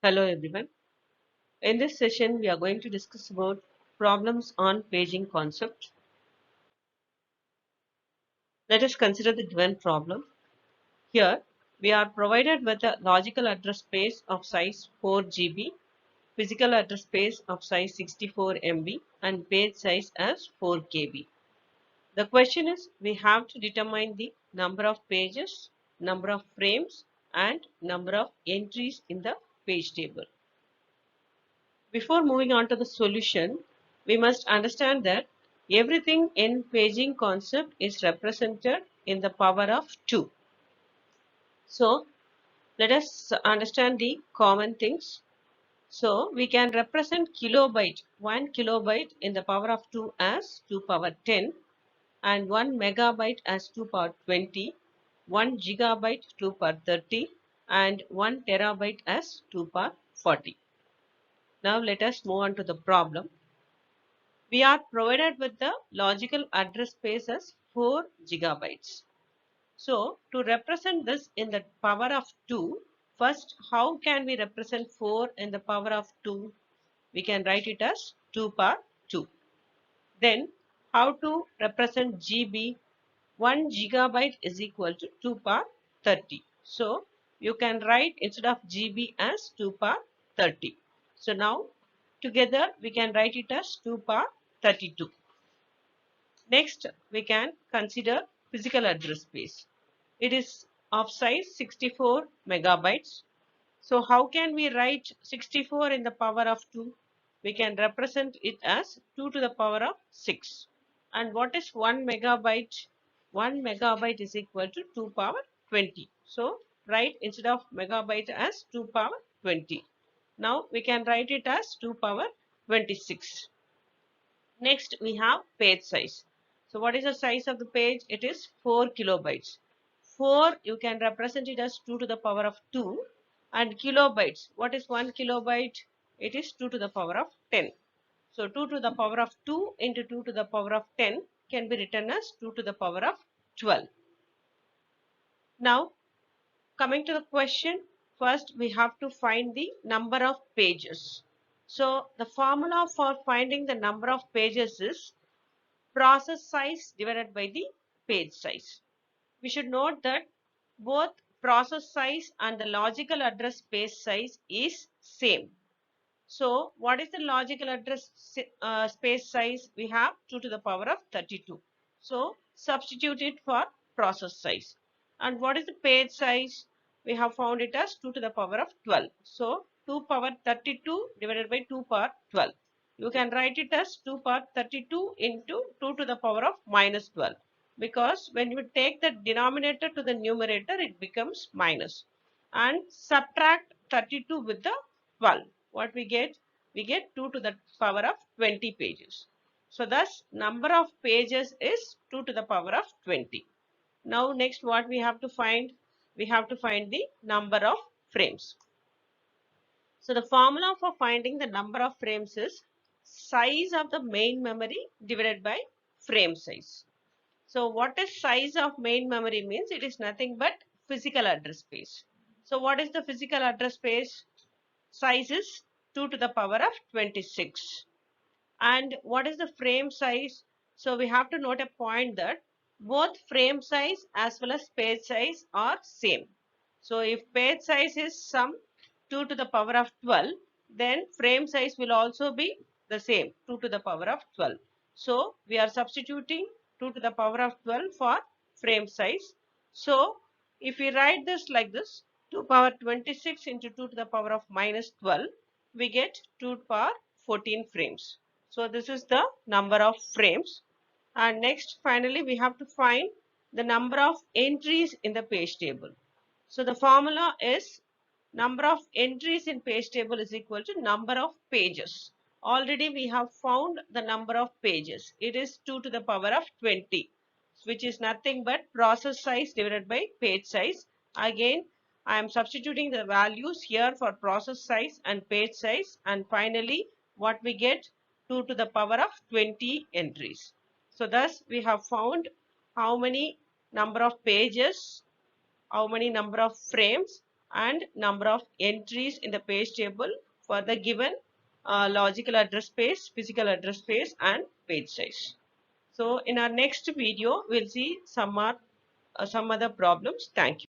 Hello everyone. In this session, we are going to discuss about problems on paging concept. Let us consider the given problem. Here, we are provided with a logical address space of size 4 GB, physical address space of size 64 MB, and page size as 4 KB. The question is, we have to determine the number of pages, number of frames, and number of entries in the page table. Before moving on to the solution, we must understand that everything in paging concept is represented in the power of 2. So, let us understand the common things. So, we can represent kilobyte, 1 kilobyte in the power of 2 as 2 power 10 and 1 megabyte as 2 power 20, 1 gigabyte 2 power 30 and 1 terabyte as 2 power 40. Now, let us move on to the problem. We are provided with the logical address space as 4 gigabytes. So to represent this in the power of 2, first how can we represent 4 in the power of 2? We can write it as 2 power 2. Then how to represent GB? 1 gigabyte is equal to 2 power 30. So you can write instead of GB as 2 power 30. So now together we can write it as 2 power 32. Next, we can consider physical address space. It is of size 64 megabytes. So how can we write 64 in the power of 2? We can represent it as 2 to the power of 6. And what is 1 megabyte? 1 megabyte is equal to 2 power 20. So write instead of megabyte as 2 power 20. Now we can write it as 2 power 26. Next, we have page size. So what is the size of the page? It is 4 kilobytes. 4, you can represent it as 2 to the power of 2. And kilobytes, what is 1 kilobyte? It is 2 to the power of 10. So 2 to the power of 2 into 2 to the power of 10 can be written as 2 to the power of 12. Now, coming to the question, first we have to find the number of pages. So the formula for finding the number of pages is process size divided by the page size. We should note that both process size and the logical address space size is same. So what is the logical address space size? We have 2 to the power of 32. So substitute it for process size. And what is the page size? We have found it as 2 to the power of 12. So 2 power 32 divided by 2 power 12. You can write it as 2 power 32 into 2 to the power of minus 12. Because when you take the denominator to the numerator, it becomes minus. And subtract 32 with the 12. What we get? We get 2 to the power of 20 pages. So thus number of pages is 2 to the power of 20. Now next what we have to find? We have to find the number of frames. So the formula for finding the number of frames is size of the main memory divided by frame size. So what is size of main memory means? It is nothing but physical address space. So what is the physical address space? Size is 2 to the power of 26. And what is the frame size? So we have to note a point that both frame size as well as page size are same. So if page size is some 2 to the power of 12, then frame size will also be the same, 2 to the power of 12. So we are substituting 2 to the power of 12 for frame size. So if we write this like this, 2 power 26 into 2 to the power of minus 12, we get 2 power 14 frames. So this is the number of frames. And next, finally, we have to find the number of entries in the page table. So the formula is number of entries in page table is equal to number of pages. Already we have found the number of pages. It is 2 to the power of 20, which is nothing but process size divided by page size. Again, I am substituting the values here for process size and page size, and finally what we get, 2 to the power of 20 entries. So thus we have found how many number of pages, how many number of frames, and number of entries in the page table for the given logical address space, physical address space, and page size. So in our next video, we'll see some other problems. Thank you.